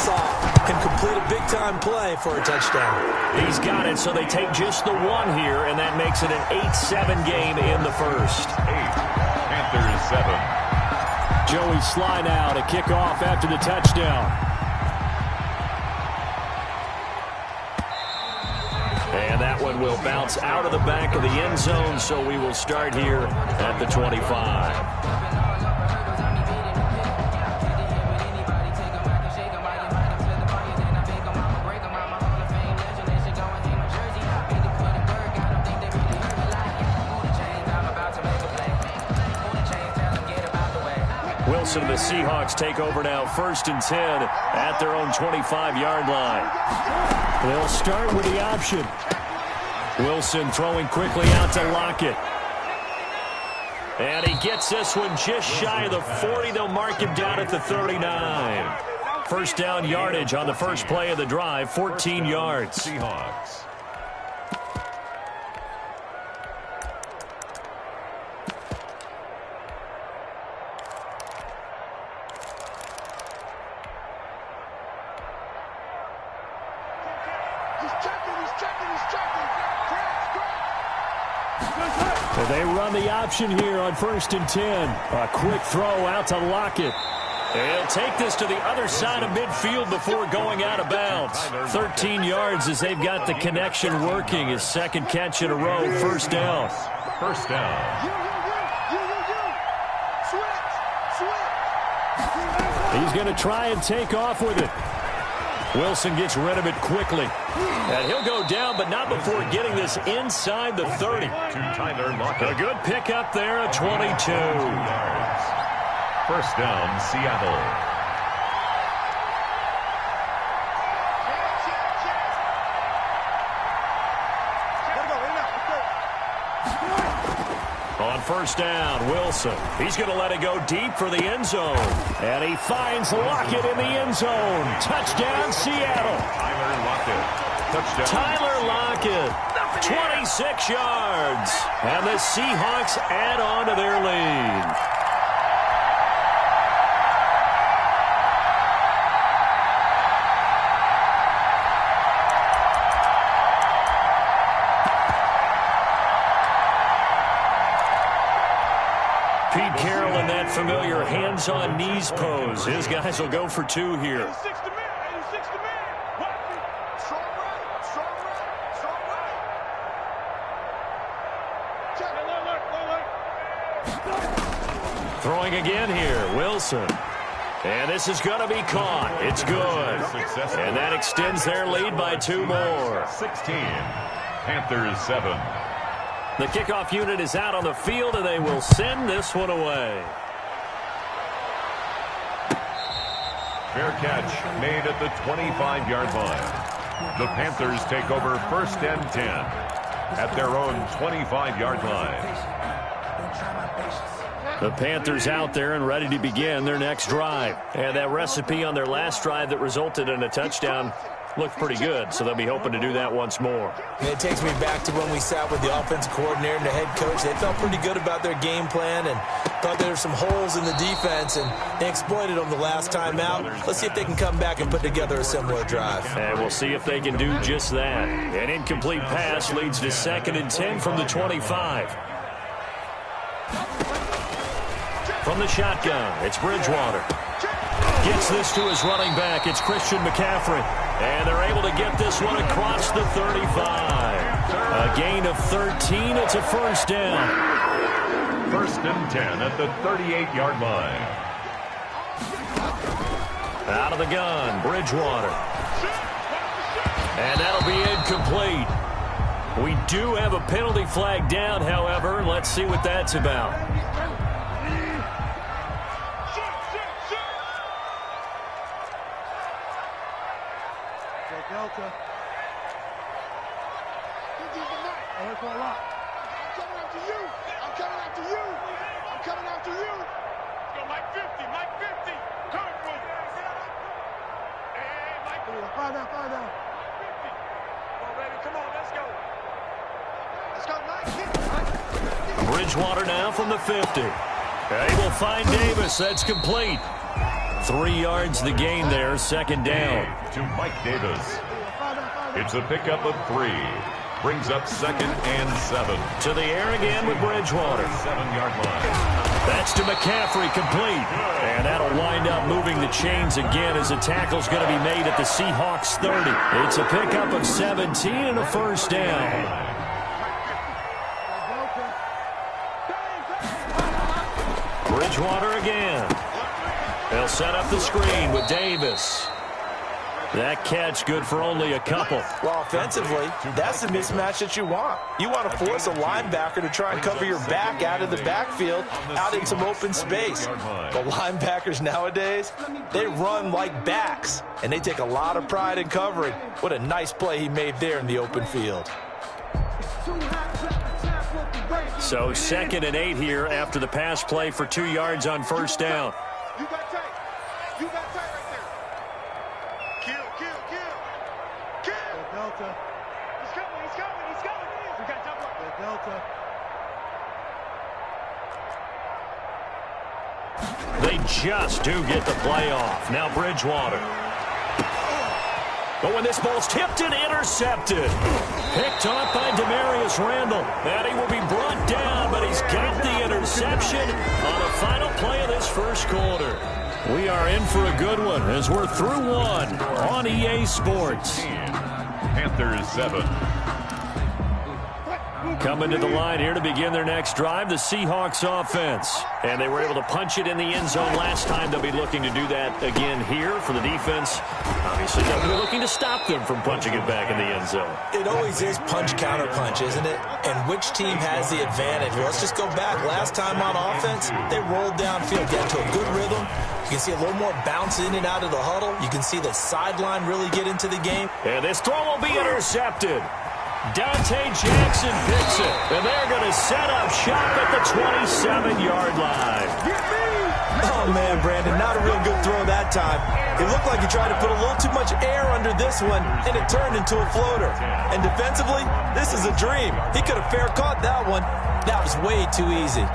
saw can complete a big-time play for a touchdown. He's got it, so they take just the one here, and that makes it an 8-7 game in the first. 8, Panthers 7. Joey Sly now to kick off after the touchdown. And that one will bounce out of the back of the end zone, so we will start here at the 25. Wilson and the Seahawks take over now, 1st and 10 at their own 25-yard line. They'll start with the option. Wilson throwing quickly out to Lockett. And he gets this one just shy of the 40. They'll mark him down at the 39. First down yardage on the first play of the drive, 14 yards. Seahawks. They run the option here on 1st and 10. A quick throw out to Lockett. He'll take this to the other side of midfield before going out of bounds. 13 yards as they've got the connection working. His second catch in a row, 1st down. First down. He's going to try and take off with it. Wilson gets rid of it quickly. And he'll go down, but not before getting this inside the 30. To Tyler Lockett. A good pickup there, a 22. First down, Seattle. On 1st down, Wilson. He's going to let it go deep for the end zone. And he finds Lockett in the end zone. Touchdown, Seattle. Tyler Lockett. Touchdown. Tyler Lockett, 26 yards. And the Seahawks add on to their lead. Pete Carroll in that familiar hands-on knees pose. His guys will go for 2 here. Throwing again here, Wilson. And this is going to be caught. It's good. And that extends their lead by 2 more. 16, Panthers 7. The kickoff unit is out on the field, and they will send this one away. Fair catch made at the 25-yard line. The Panthers take over 1st and 10 at their own 25-yard line. The Panthers out there and ready to begin their next drive. And that recipe on their last drive that resulted in a touchdown looked pretty good, so they'll be hoping to do that once more. And it takes me back to when we sat with the offensive coordinator and the head coach. They felt pretty good about their game plan and thought there were some holes in the defense, and they exploited them the last time out. Let's see if they can come back and put together a similar drive. And we'll see if they can do just that. An incomplete pass leads to 2nd and 10 from the 25. From the shotgun, it's Bridgewater. Gets this to his running back. It's Christian McCaffrey. And they're able to get this one across the 35. A gain of 13. It's a 1st down. 1st and 10 at the 38-yard line. Out of the gun, Bridgewater. And that'll be incomplete. We do have a penalty flag down, however. Let's see what that's about. Delta. I'm coming after you. I'm coming after you. I'm coming after you. Let's go, Mike 50. Mike 50. Coming for you. Hey, Mike. Find out. 50. Come on, baby. Come on. Let's go. Let's go, Mike. Bridgewater now from the 50. He will find Davis. That's complete. 3 yards the gain there, second down. To Mike Davis. It's a pickup of 3. Brings up 2nd and 7. To the air again with Bridgewater. 7-yard line. That's to McCaffrey, complete. And that'll wind up moving the chains again as a tackle's going to be made at the Seahawks 30. It's a pickup of 17 and a first down. Bridgewater again. They'll set up the screen with Davis. That catch good for only a couple. Well, offensively, that's the mismatch that you want. You want to force a linebacker to try and cover your back out of the backfield, out in some open space. The linebackers nowadays, they run like backs, and they take a lot of pride in covering. What a nice play he made there in the open field. So 2nd and 8 here after the pass play for 2 yards on first down. You got tight. You got tight right there. Kill. Delta. He's coming. We got double up. Delta. They just do get the play off. Now Bridgewater. But when this ball's tipped and intercepted. Picked off by Demarius Randall. And he will be brought down, but he's got the interception on the final play of this first quarter. We are in for a good one as we're through one on EA Sports. Panthers 7. Coming to the line here to begin their next drive, the Seahawks offense. And they were able to punch it in the end zone last time. They'll be looking to do that again here for the defense. Obviously, they'll be looking to stop them from punching it back in the end zone. It always is punch-counter-punch, isn't it? And which team has the advantage? Well, let's just go back. Last time on offense, they rolled downfield, get into a good rhythm. You can see a little more bounce in and out of the huddle. You can see the sideline really get into the game. And this throw will be intercepted. Dante Jackson picks it, and they're going to set up shop at the 27-yard line. Oh, man, Brandon, not a real good throw that time. It looked like he tried to put a little too much air under this one, and it turned into a floater. And defensively, this is a dream. He could have fair caught that one. That was way too easy.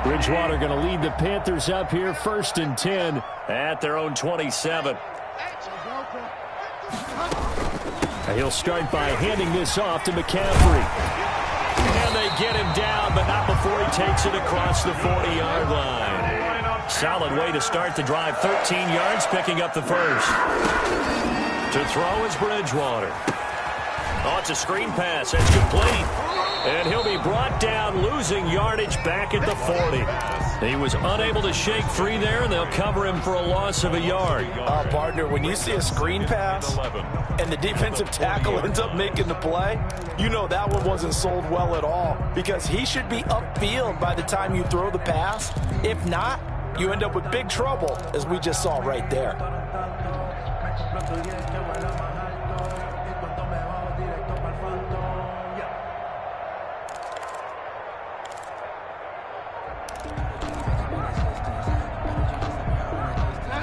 Bridgewater going to lead the Panthers up here, 1st and 10 at their own 27. He'll start by handing this off to McCaffrey. And they get him down, but not before he takes it across the 40-yard line. Solid way to start the drive. 13 yards, picking up the first. To throw is Bridgewater. Oh, it's a screen pass. That's complete. And he'll be brought down, losing yardage back at the 40. He was unable to shake free there, and they'll cover him for a loss of a yard. Partner, when you see a screen pass and the defensive tackle ends up making the play, you know that one wasn't sold well at all because he should be upfield by the time you throw the pass. If not, you end up with big trouble, as we just saw right there.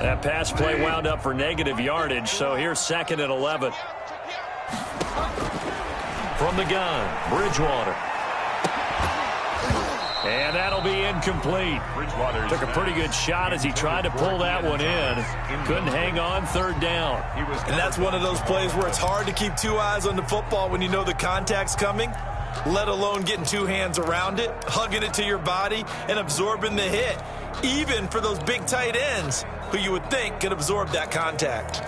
That pass play wound up for negative yardage, so here's 2nd and 11. From the gun, Bridgewater. And that'll be incomplete. Bridgewater took a pretty good shot as he tried to pull that one in. Couldn't hang on, 3rd down. And that's one of those plays where it's hard to keep 2 eyes on the football when you know the contact's coming, let alone getting 2 hands around it, hugging it to your body, and absorbing the hit, even for those big tight ends who you would think could absorb that contact.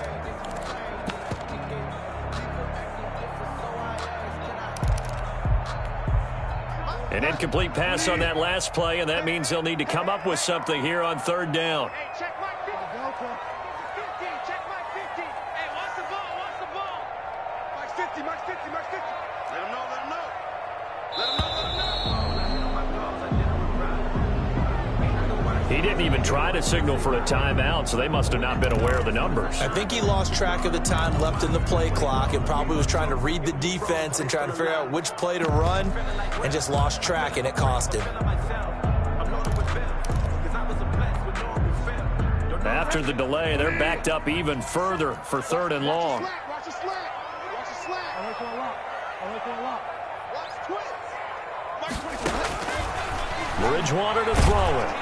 An incomplete pass on that last play, and that means they'll need to come up with something here on 3rd down. Hey, check Mike 50. 15, check Mike 50. Hey, watch the ball, watch the ball. Mike's 50, Mike's 50, Mike's 50. Let him know, let him know. Let him know, let him know. He didn't even try to signal for a timeout, so they must have not been aware of the numbers. I think he lost track of the time left in the play clock and probably was trying to read the defense and trying to figure out which play to run and just lost track, and it cost him. After the delay, they're backed up even further for 3rd and long. Watch the slant. Watch the slant. I like a lot. I like a lot. Watch twins. Mike 20. Bridgewater to throw it.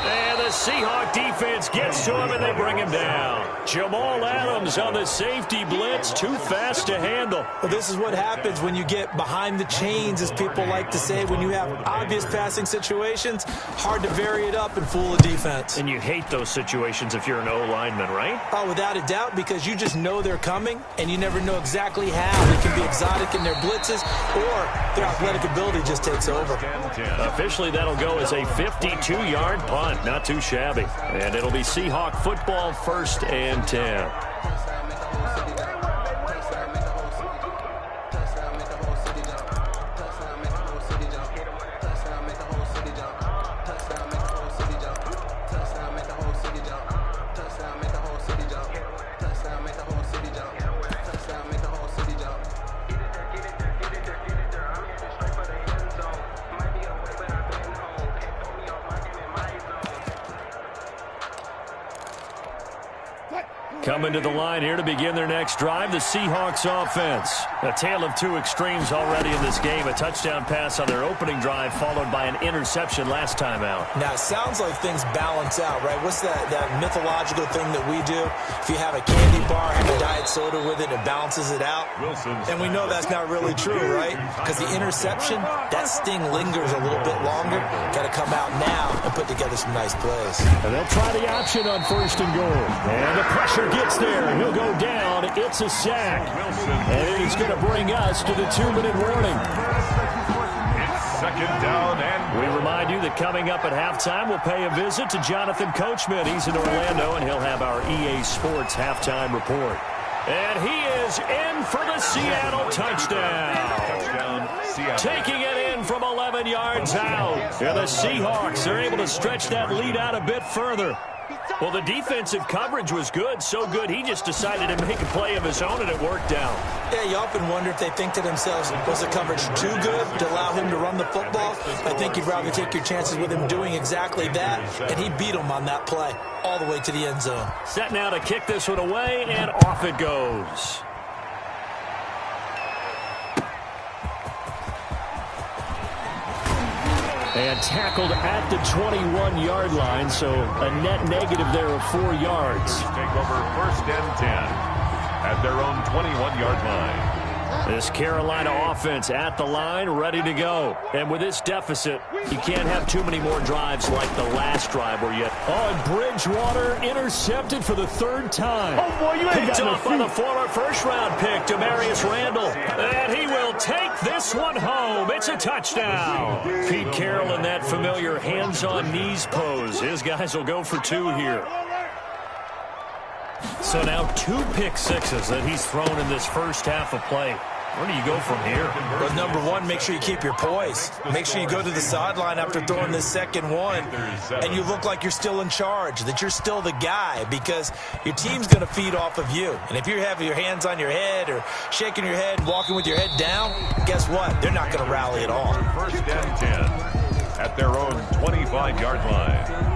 And The Seahawk defense gets to him, and they bring him down. Jamal Adams on the safety blitz, too fast to handle. Well, this is what happens when you get behind the chains, as people like to say. When you have obvious passing situations, hard to vary it up and fool a defense. And you hate those situations if you're an O-lineman, right? Oh, without a doubt, because you just know they're coming, and you never know exactly how. They can be exotic in their blitzes, or their athletic ability just takes over. Officially, that'll go as a 52-yard punt. Not too shabby. And it'll be Seahawk football, 1st and 10. Coming to the line here to begin their next drive, the Seahawks offense. A tale of two extremes already in this game. A touchdown pass on their opening drive, followed by an interception last time out. Now, it sounds like things balance out, right? What's that mythological thing that we do? If you have a candy bar, have a diet soda with it, it balances it out. And we know that's not really true, right? Because the interception, that sting lingers a little bit longer. Got to come out now and put together some nice plays. And they'll try the option on 1st and goal. And the pressure gets there. He'll go down. It's a sack. And he's going to bring us to the 2-minute warning. It's 2nd down, and we remind you that coming up at halftime, we'll pay a visit to Jonathan Coachman. He's in Orlando, and he'll have our EA Sports halftime report. And he is in for the Seattle touchdown. Taking it in from 11 yards out. And the Seahawks are able to stretch that lead out a bit further. Well, the defensive coverage was good, so good he just decided to make a play of his own, and it worked out. Yeah, you often wonder if they think to themselves, was the coverage too good to allow him to run the football? I think you'd rather take your chances with him doing exactly that, and he beat him on that play all the way to the end zone. Set now to kick this one away, and off it goes. And tackled at the 21-yard line, so a net negative there of 4 yards. Take over 1st and 10 at their own 21-yard line. This Carolina offense at the line, ready to go. And with this deficit, you can't have too many more drives like the last drive where you... Oh, and Bridgewater intercepted for the 3rd time. Oh, boy, you ain't picked got off by the former first-round pick, Demarius Randall. And he will take this one home. It's a touchdown. Pete Carroll in that familiar hands-on knees pose. His guys will go for 2 here. So now 2 pick sixes that he's thrown in this first half of play. Where do you go from here? Well, number one, make sure you keep your poise. Make sure you go to the sideline after throwing this second one, and you look like you're still in charge, that you're still the guy, because your team's going to feed off of you. And if you're having your hands on your head or shaking your head and walking with your head down, guess what? They're not going to rally at all. 1st and 10 at their own 25-yard line.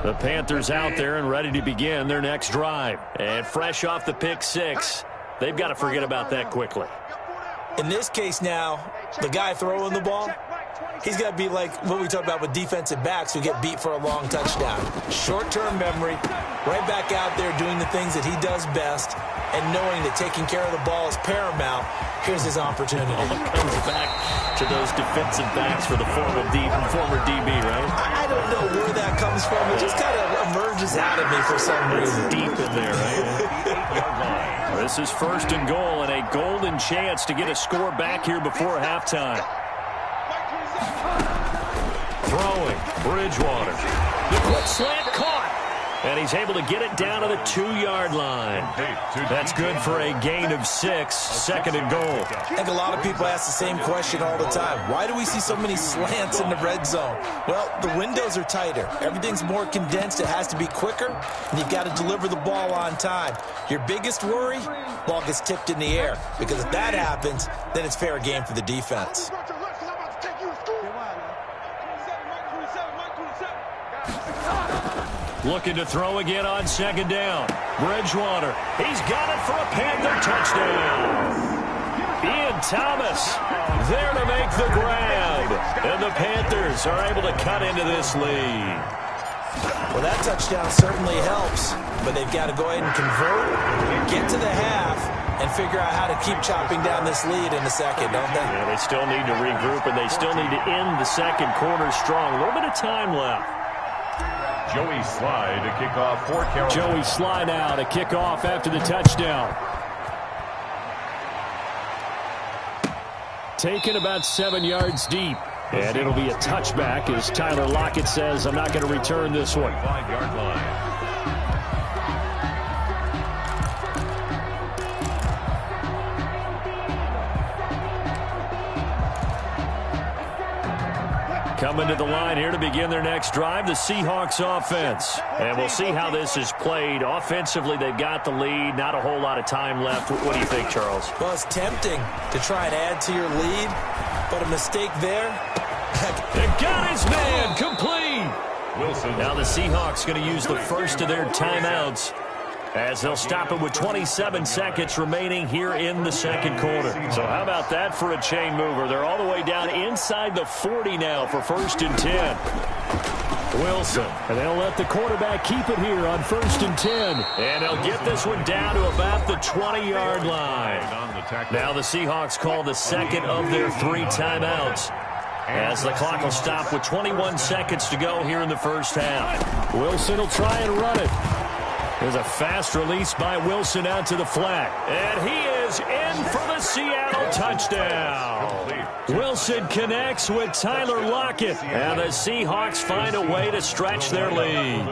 The Panthers out there and ready to begin their next drive. And fresh off the pick 6, they've got to forget about that quickly. In this case now, the guy throwing the ball, he's got to be like what we talked about with defensive backs who get beat for a long touchdown. Short-term memory, right back out there doing the things that he does best, and knowing that taking care of the ball is paramount. Here's his opportunity. All comes back to those defensive backs for the former DB, right? I don't know where that comes from. It just kind of emerges out of me for some reason. Deep in there, right? This is 1st and goal, and a golden chance to get a score back here before halftime. Throwing, Bridgewater. The quick slant caught. And he's able to get it down to the 2-yard line. That's good for a gain of 6, 2nd and goal. I think a lot of people ask the same question all the time. Why do we see so many slants in the red zone? Well, the windows are tighter. Everything's more condensed. It has to be quicker, and you've got to deliver the ball on time. Your biggest worry? Ball gets tipped in the air, because if that happens, then it's fair game for the defense. Looking to throw again on second down. Bridgewater. He's got it for a Panther touchdown. Ian Thomas there to make the grab. And the Panthers are able to cut into this lead. Well, that touchdown certainly helps, but they've got to go ahead and convert, get to the half, and figure out how to keep chopping down this lead in the second, don't they? Yeah, they still need to regroup, and they still need to end the second quarter strong. A little bit of time left. Joey Sly to kick off for Carolina. Joey Sly now to kick off after the touchdown. Taken about 7 yards deep. And it'll be a touchback as Tyler Lockett says, I'm not going to return this one. 5-yard line. Coming to the line here to begin their next drive, the Seahawks offense. And we'll see how this is played. Offensively, they've got the lead. Not a whole lot of time left. What do you think, Charles? Well, it's tempting to try and add to your lead, but a mistake there. They got his man complete. Wilson. Now the Seahawks going to use the first of their timeouts as they'll stop it with 27 seconds remaining here in the second quarter. So how about that for a chain mover? They're all the way down inside the 40 now for 1st and 10. Wilson. And they'll let the quarterback keep it here on 1st and 10. And they'll get this one down to about the 20-yard line. Now the Seahawks call the second of their 3 timeouts, as the clock will stop with 21 seconds to go here in the first half. Wilson will try and run it. There's a fast release by Wilson out to the flat. And he is in for the Seattle touchdown. Wilson connects with Tyler Lockett. And the Seahawks find a way to stretch their lead.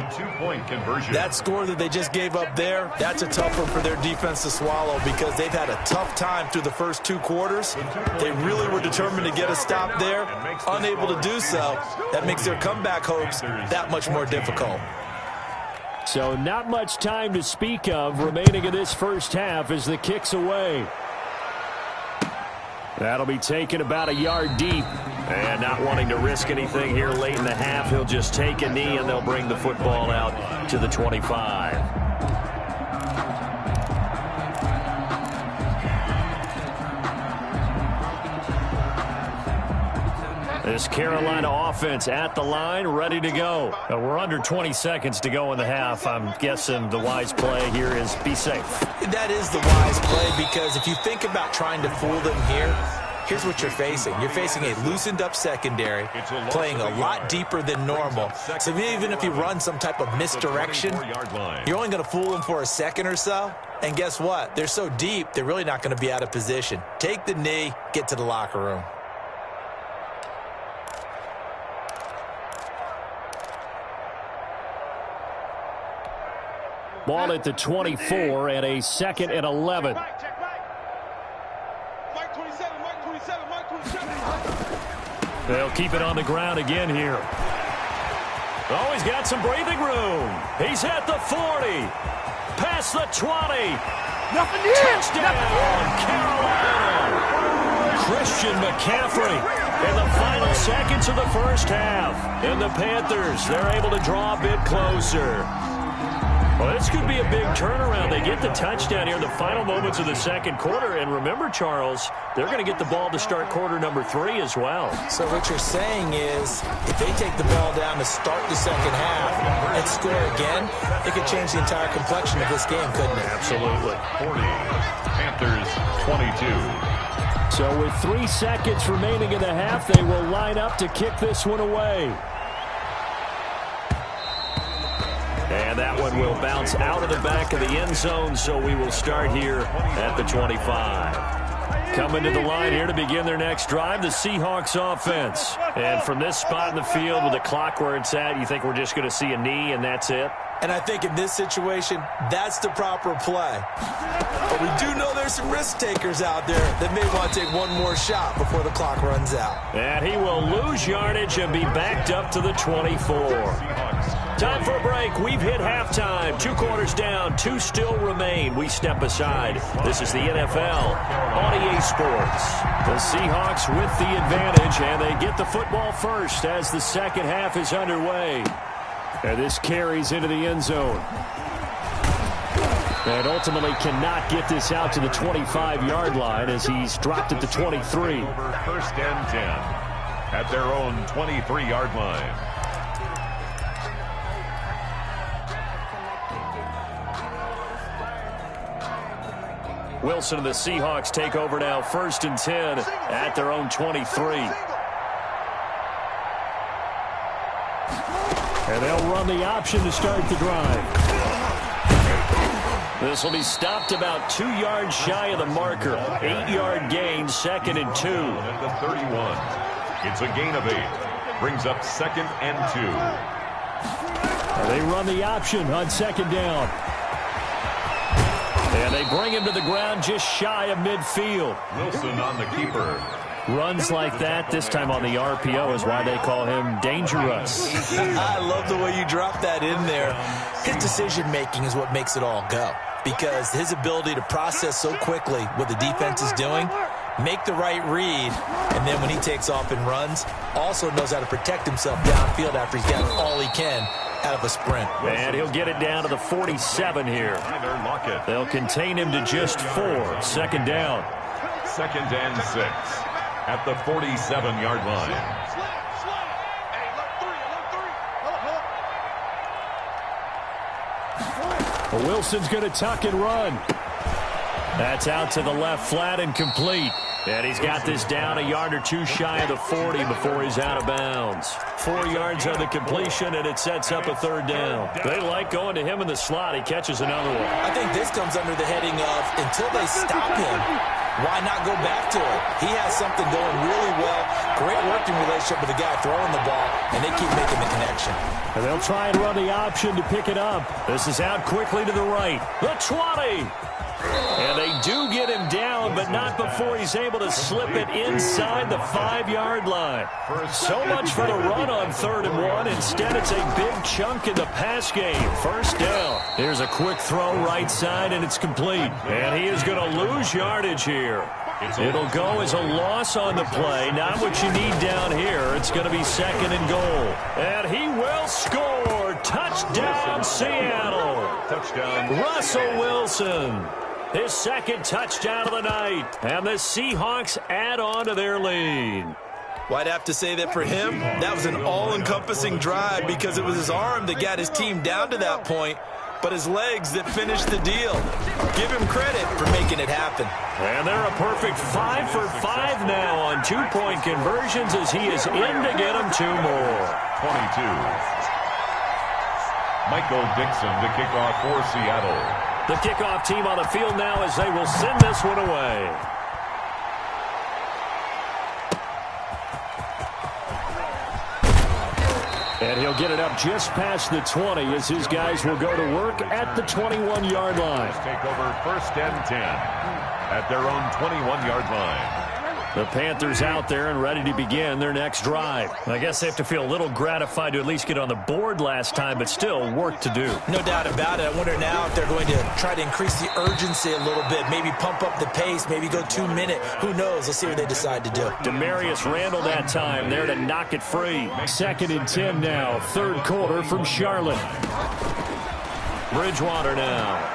That score that they just gave up there, that's a tough one for their defense to swallow because they've had a tough time through the first 2 quarters. They really were determined to get a stop there. Unable to do so, that makes their comeback hopes that much more difficult. So not much time to speak of remaining in this first half as the kick's away. That'll be taken about a yard deep. And not wanting to risk anything here late in the half, he'll just take a knee and they'll bring the football out to the 25. This Carolina offense at the line, ready to go. We're under 20 seconds to go in the half. I'm guessing the wise play here is be safe. That is the wise play because if you think about trying to fool them here, here's what you're facing. You're facing a loosened up secondary, playing a lot deeper than normal. So even if you run some type of misdirection, you're only going to fool them for a second or so. And guess what? They're so deep, they're really not going to be out of position. Take the knee, get to the locker room. Ball at the 24 and a 2nd and 11. They'll keep it on the ground again here. Oh, he's got some breathing room. He's at the 40. Past the 20. Nothing here. Touchdown, Carolina. Christian McCaffrey in the final seconds of the first half. And the Panthers, they're able to draw a bit closer. Well, this could be a big turnaround. They get the touchdown here in the final moments of the second quarter. And remember, Charles, they're going to get the ball to start quarter number 3 as well. So what you're saying is if they take the ball down to start the second half and score again, it could change the entire complexion of this game, couldn't it? Absolutely. 40, Panthers 22. So with 3 seconds remaining in the half, they will line up to kick this one away. And that one will bounce out of the back of the end zone, so we will start here at the 25. Coming to the line here to begin their next drive, the Seahawks offense. And from this spot in the field with the clock where it's at, you think we're just going to see a knee and that's it? And I think in this situation, that's the proper play. But we do know there's some risk takers out there that may want to take one more shot before the clock runs out. And he will lose yardage and be backed up to the 24. Time for a break. We've hit halftime. 2 quarters down. 2 still remain. We step aside. This is the NFL on EA Sports. The Seahawks with the advantage, and they get the football first as the second half is underway. And this carries into the end zone. And ultimately cannot get this out to the 25-yard line as he's dropped at the 23. First and 10 at their own 23-yard line. Wilson and the Seahawks take over now, first and 10 at their own 23. And they'll run the option to start the drive. This will be stopped about 2 yards shy of the marker. 8-yard gain, second and 2. At the 31. It's a gain of 8. Brings up second and 2. And they run the option on second down. And they bring him to the ground just shy of midfield. Wilson on the keeper. Runs like that, this time on the RPO, is why they call him dangerous. I love the way you drop that in there. His decision-making is what makes it all go, because his ability to process so quickly what the defense is doing, make the right read, and then when he takes off and runs, also knows how to protect himself downfield after he's gotten all he can out of a sprint. And he'll get it down to the 47 here. They'll contain him to just 4. Second down. Second and 6 at the 47-yard line. Well, Wilson's going to tuck and run. That's out to the left, flat and complete. And he's got this down a yard or two shy of the 40 before he's out of bounds. 4 yards on the completion, and it sets up a third down. They like going to him in the slot. He catches another one. I think this comes under the heading of, until they stop him, why not go back to it? He has something going really well. Great working relationship with the guy throwing the ball, and they keep making the connection. And they'll try and run the option to pick it up. This is out quickly to the right. The 20. And they do get him down, but not before he's able to slip it inside the 5-yard line. So much for the run on 3rd and 1. Instead, it's a big chunk in the pass game. First down. Here's a quick throw right side, and it's complete. And he is going to lose yardage here. It'll go as a loss on the play. Not what you need down here. It's going to be second and goal. And he will score. Touchdown, Seattle. Touchdown. Russell Wilson. His second touchdown of the night. And the Seahawks add on to their lead. Well, I'd have to say that for him, that was an all-encompassing drive because it was his arm that got his team down to that point, but his legs that finished the deal. Give him credit for making it happen. And they're a perfect 5 for 5 now on 2-point conversions as he is in to get them 2 more. 22. Michael Dixon to kick off for Seattle. The kickoff team on the field now as they will send this one away. And he'll get it up just past the 20 as his guys will go to work at the 21-yard line. Take over first and 10 at their own 21-yard line. The Panthers out there and ready to begin their next drive. I guess they have to feel a little gratified to at least get on the board last time, but still work to do. No doubt about it. I wonder now if they're going to try to increase the urgency a little bit, maybe pump up the pace, maybe go 2-minute. Who knows? Let's see what they decide to do. Demarius Randall that time there to knock it free. Second and 10 now, 3rd quarter from Charlotte. Bridgewater now.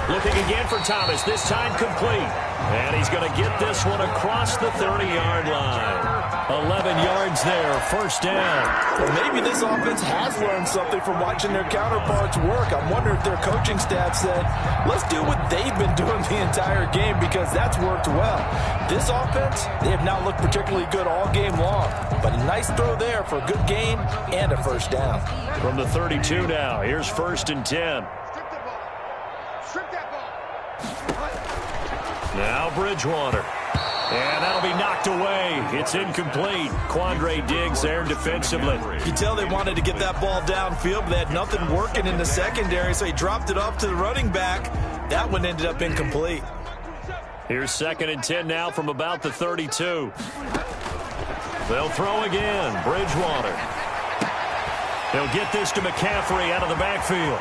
Looking again for Thomas, this time complete. And he's going to get this one across the 30-yard line. 11 yards there, first down. Well, maybe this offense has learned something from watching their counterparts work. I'm wondering if their coaching staff said, let's do what they've been doing the entire game because that's worked well. This offense, they have not looked particularly good all game long. But a nice throw there for a good gain and a first down. From the 32 now, here's first and 10. Now Bridgewater. And that'll be knocked away. It's incomplete. Quandre Diggs there defensively. You tell they wanted to get that ball downfield, but they had nothing working in the secondary, so he dropped it off to the running back. That one ended up incomplete. Here's second and 10 now from about the 32. They'll throw again. Bridgewater. He'll get this to McCaffrey out of the backfield.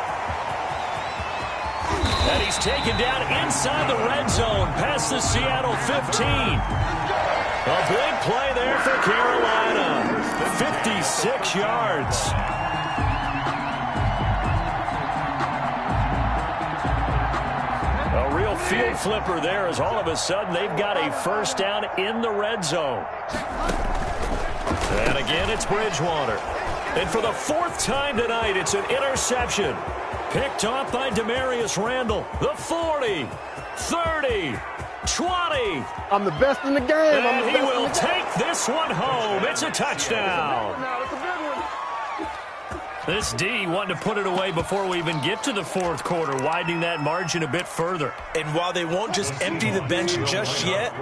And he's taken down inside the red zone past the Seattle 15. A big play there for Carolina. 56 yards. field flipper there as all of a sudden they've got a first down in the red zone. And again, it's Bridgewater. And for the fourth time tonight, it's an interception. Picked off by Demarius Randall. The 40, 30, 20. I'm the best in the game. And he will take this one home. It's a touchdown. This D wanting to put it away before we even get to the fourth quarter, widening that margin a bit further. And while they won't just empty the bench just yet,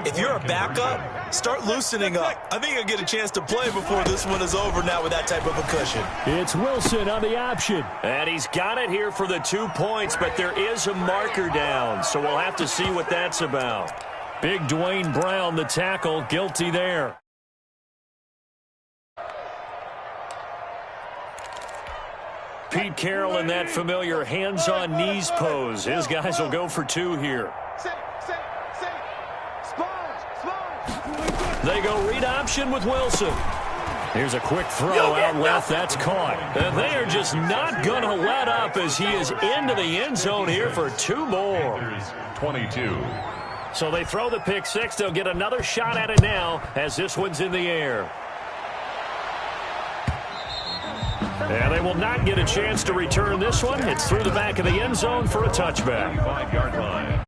if you're a backup, start loosening up. I think you'll get a chance to play before this one is over now with that type of a cushion. It's Wilson on the option. And he's got it here for the 2 points, but there is a marker down, so we'll have to see what that's about. Big Dwayne Brown, the tackle, guilty there. Pete Carroll in that familiar hands-on knees pose. His guys will go for 2 here. They go read option with Wilson. Here's a quick throw out left. That's caught. And they are just not going to let up as he is into the end zone here for 2 more. 22. So they throw the pick six. They'll get another shot at it now as this one's in the air. And they will not get a chance to return this one. It's through the back of the end zone for a touchback. 5-yard line.